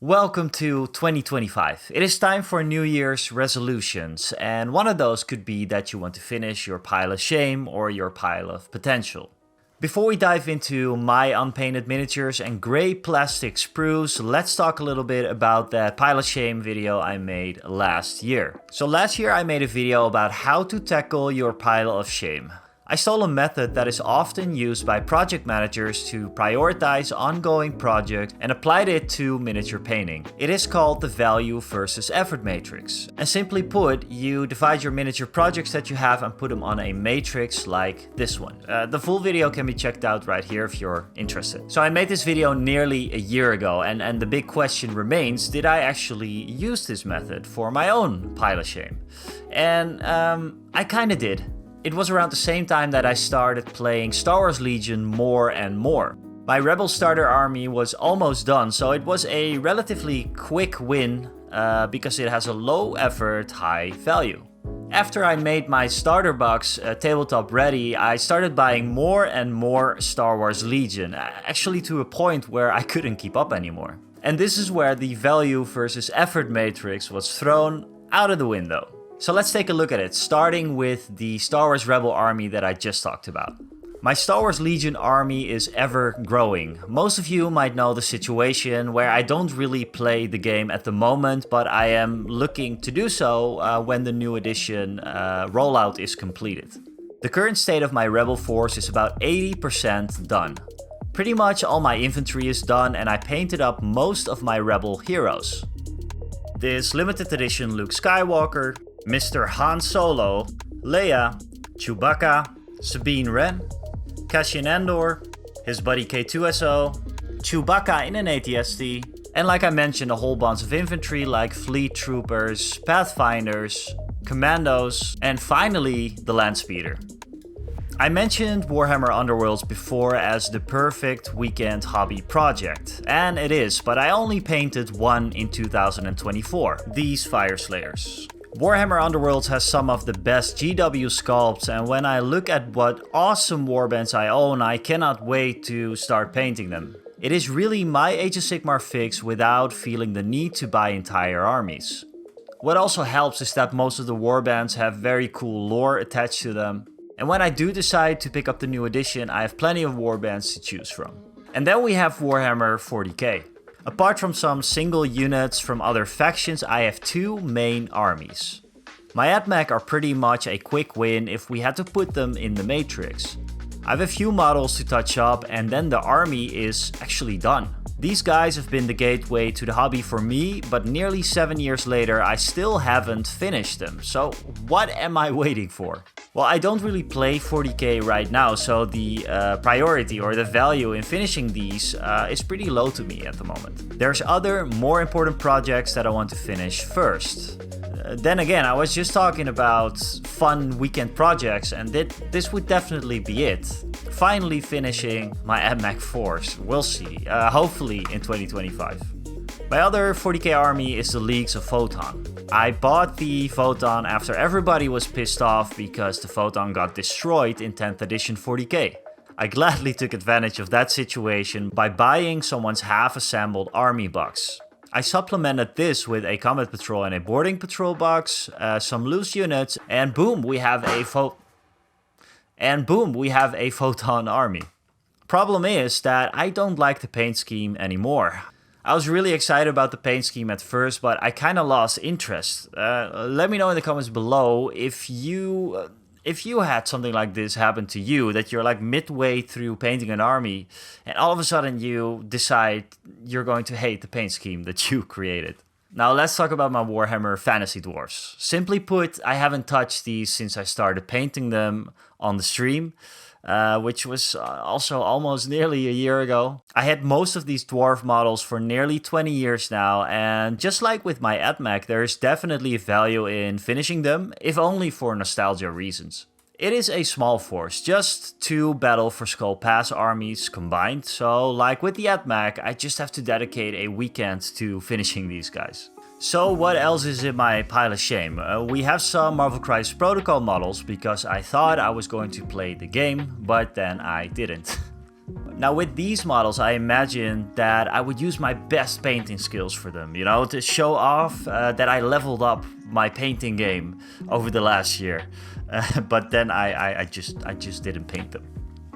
Welcome to 2025. It is time for New Year's resolutions, and one of those could be that you want to finish your pile of shame or your pile of potential. Before we dive into my unpainted miniatures and grey plastic sprues, let's talk a little bit about that pile of shame video I made last year. So last year I made a video about how to tackle your pile of shame. I stole a method that is often used by project managers to prioritize ongoing projects and applied it to miniature painting. It is called the value versus effort matrix. And simply put, you divide your miniature projects that you have and put them on a matrix like this one. The full video can be checked out right here if you're interested. So I made this video nearly a year ago, and the big question remains, did I actually use this method for my own pile of shame? And I kinda did. It was around the same time that I started playing Star Wars Legion more and more. My Rebel starter army was almost done, so it was a relatively quick win because it has a low effort, high value. After I made my starter box tabletop ready, I started buying more and more Star Wars Legion, actually to a point where I couldn't keep up anymore. And this is where the value versus effort matrix was thrown out of the window. So let's take a look at it, starting with the Star Wars Rebel army that I just talked about. My Star Wars Legion army is ever growing. Most of you might know the situation where I don't really play the game at the moment, but I am looking to do so when the new edition rollout is completed. The current state of my Rebel force is about 80% done. Pretty much all my infantry is done and I painted up most of my Rebel heroes. This limited edition Luke Skywalker, Mr. Han Solo, Leia, Chewbacca, Sabine Wren, Cassian Andor, his buddy K2SO, Chewbacca in an ATST, and like I mentioned, a whole bunch of infantry like fleet troopers, pathfinders, commandos, and finally the Landspeeder. I mentioned Warhammer Underworlds before as the perfect weekend hobby project, and it is, but I only painted one in 2024, these Fire Slayers. Warhammer Underworlds has some of the best GW sculpts, and when I look at what awesome warbands I own, I cannot wait to start painting them. It is really my Age of Sigmar fix without feeling the need to buy entire armies. What also helps is that most of the warbands have very cool lore attached to them, and when I do decide to pick up the new edition, I have plenty of warbands to choose from. And then we have Warhammer 40k. Apart from some single units from other factions, I have two main armies. My AdMech are pretty much a quick win if we had to put them in the matrix. I have a few models to touch up and then the army is actually done. These guys have been the gateway to the hobby for me, but nearly 7 years later I still haven't finished them. So what am I waiting for? Well, I don't really play 40k right now, so the priority or the value in finishing these is pretty low to me at the moment. There's other more important projects that I want to finish first. Then again, I was just talking about fun weekend projects and this would definitely be it. Finally finishing my AdMech force, we'll see, hopefully in 2025. My other 40k army is the Leagues of Photon. I bought the Photon after everybody was pissed off because the Photon got destroyed in 10th edition 40k. I gladly took advantage of that situation by buying someone's half-assembled army box. I supplemented this with a combat patrol and a boarding patrol box, some loose units, and boom, we have a Photon army. Problem is that I don't like the paint scheme anymore. I was really excited about the paint scheme at first, but I kind of lost interest. Let me know in the comments below if you had something like this happen to you, that you're like midway through painting an army and all of a sudden you decide you're going to hate the paint scheme that you created. Now let's talk about my Warhammer Fantasy Dwarfs. Simply put, I haven't touched these since I started painting them on the stream. Which was also almost nearly a year ago. I had most of these dwarf models for nearly 20 years now, and just like with my AdMech, there is definitely value in finishing them, if only for nostalgia reasons. It is a small force, just 2 Battle for Skull Pass armies combined, so like with the AdMech, I just have to dedicate a weekend to finishing these guys. So what else is in my pile of shame? We have some Marvel Crisis Protocol models because I thought I was going to play the game, but then I didn't. Now with these models, I imagined that I would use my best painting skills for them, you know, to show off that I leveled up my painting game over the last year. But then I just didn't paint them.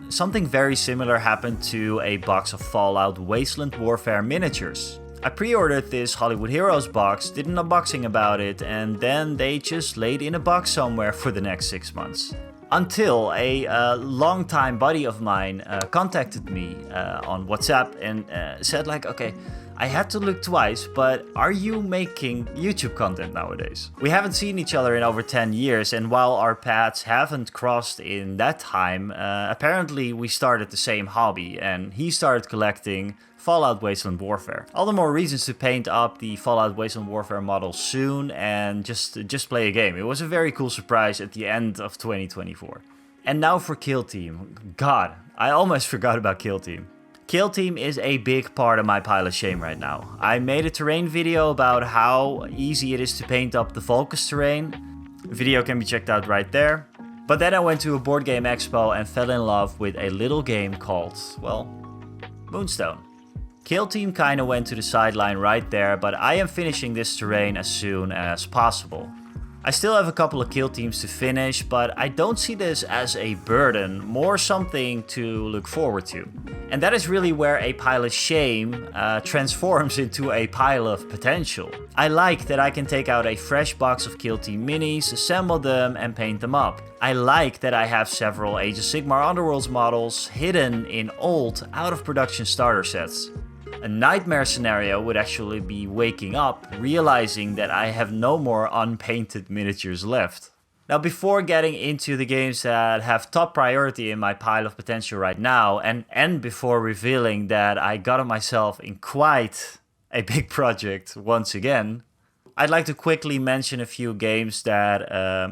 Something very similar happened to a box of Fallout Wasteland Warfare miniatures. I pre-ordered this Hollywood Heroes box, did an unboxing about it, and then they just laid in a box somewhere for the next 6 months. Until a longtime buddy of mine contacted me on WhatsApp and said like, okay, I had to look twice, but are you making YouTube content nowadays? We haven't seen each other in over 10 years, and while our paths haven't crossed in that time, apparently we started the same hobby, and he started collecting Fallout Wasteland Warfare. All the more reasons to paint up the Fallout Wasteland Warfare model soon and just play a game. It was a very cool surprise at the end of 2024. And now for Kill Team. God, I almost forgot about Kill Team. Kill Team is a big part of my pile of shame right now. I made a terrain video about how easy it is to paint up the Volcus terrain. The video can be checked out right there. But then I went to a board game expo and fell in love with a little game called, well, Moonstone. Kill Team kinda went to the sideline right there, but I am finishing this terrain as soon as possible. I still have a couple of kill teams to finish, but I don't see this as a burden, more something to look forward to. And that is really where a pile of shame transforms into a pile of potential. I like that I can take out a fresh box of kill team minis, assemble them and paint them up. I like that I have several Age of Sigmar Underworlds models hidden in old, out of production starter sets. A nightmare scenario would actually be waking up, realizing that I have no more unpainted miniatures left. Now before getting into the games that have top priority in my pile of potential right now, and before revealing that I got myself in quite a big project once again, I'd like to quickly mention a few games that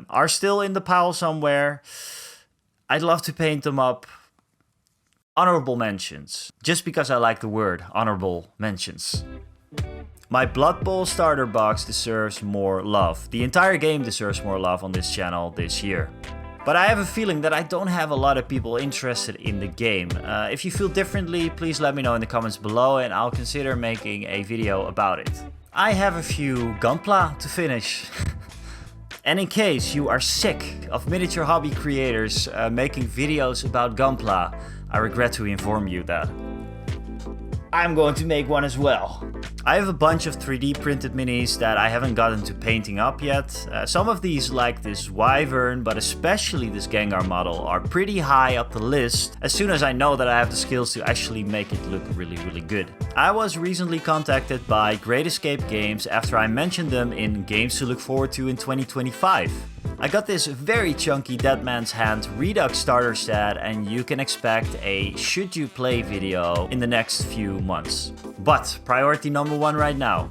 are still in the pile somewhere. I'd love to paint them up. Honorable mentions, just because I like the word honorable mentions. My Blood Bowl starter box deserves more love. The entire game deserves more love on this channel this year. But I have a feeling that I don't have a lot of people interested in the game. If you feel differently, please let me know in the comments below and I'll consider making a video about it. I have a few Gunpla to finish. And in case you are sick of miniature hobby creators making videos about Gunpla, I regret to inform you that I'm going to make one as well. I have a bunch of 3D printed minis that I haven't gotten to painting up yet. Some of these, like this Wyvern, but especially this Gengar model, are pretty high up the list as soon as I know that I have the skills to actually make it look really good. I was recently contacted by Great Escape Games after I mentioned them in games to look forward to in 2025. I got this very chunky Dead Man's Hand REDUX starter set and you can expect a should you play video in the next few months. But priority number one right now,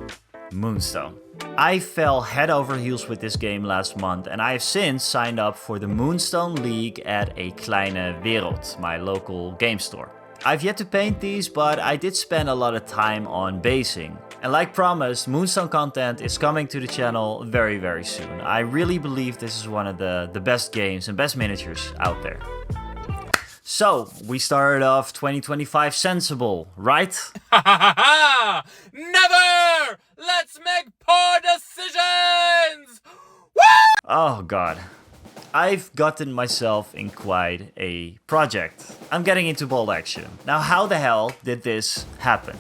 Moonstone. I fell head over heels with this game last month and I have since signed up for the Moonstone League at a Kleine Wereld, my local game store. I've yet to paint these, but I did spend a lot of time on basing. And like promised, Moonstone content is coming to the channel very soon. I really believe this is one of the best games and best miniatures out there. So, we started off 2025 sensible, right? Never! Let's make poor decisions! Woo! Oh god. I've gotten myself in quite a project. I'm getting into bold action. Now how the hell did this happen?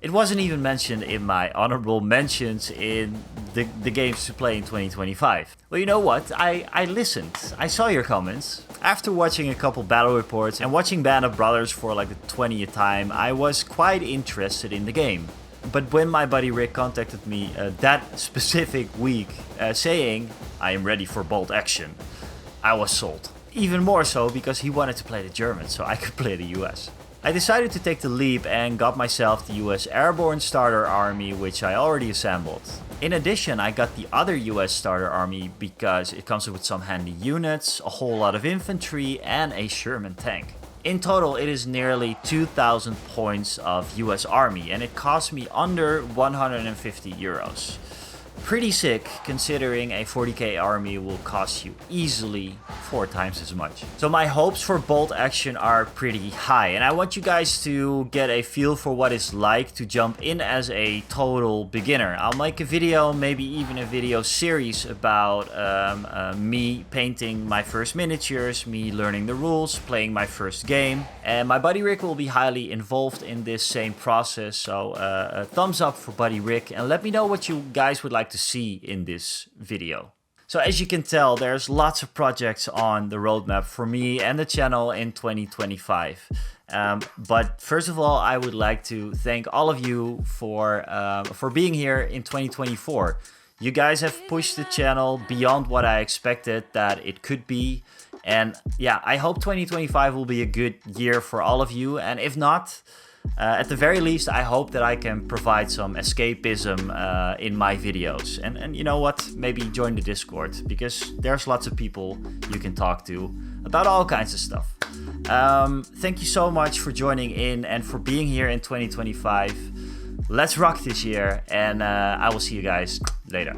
It wasn't even mentioned in my honorable mentions in the games to play in 2025. Well, you know what? I listened. I saw your comments. After watching a couple battle reports and watching Band of Brothers for like the 20th time, I was quite interested in the game. But when my buddy Rick contacted me that specific week saying, I am ready for bold action, I was sold. Even more so because he wanted to play the Germans so I could play the US. I decided to take the leap and got myself the US Airborne starter army, which I already assembled. In addition, I got the other US starter army because it comes with some handy units, a whole lot of infantry and a Sherman tank. In total, it is nearly 2,000 points of US army and it cost me under 150 euros. pretty sick considering a 40k army will cost you easily 4 times as much. So my hopes for bolt action are pretty high, and I want you guys to get a feel for what it's like to jump in as a total beginner. I'll make a video, maybe even a video series about me painting my first miniatures, me learning the rules, playing my first game, and my buddy Rick will be highly involved in this same process. So a thumbs up for buddy Rick, and let me know what you guys would like to see in this video. So as you can tell, there's lots of projects on the roadmap for me and the channel in 2025. But first of all, I would like to thank all of you for being here in 2024. You guys have pushed the channel beyond what I expected that it could be. And yeah, I hope 2025 will be a good year for all of you. And if not, at the very least, I hope that I can provide some escapism in my videos. And you know what? Maybe join the Discord, because there's lots of people you can talk to about all kinds of stuff. Thank you so much for joining in and for being here in 2025. Let's rock this year, and I will see you guys later.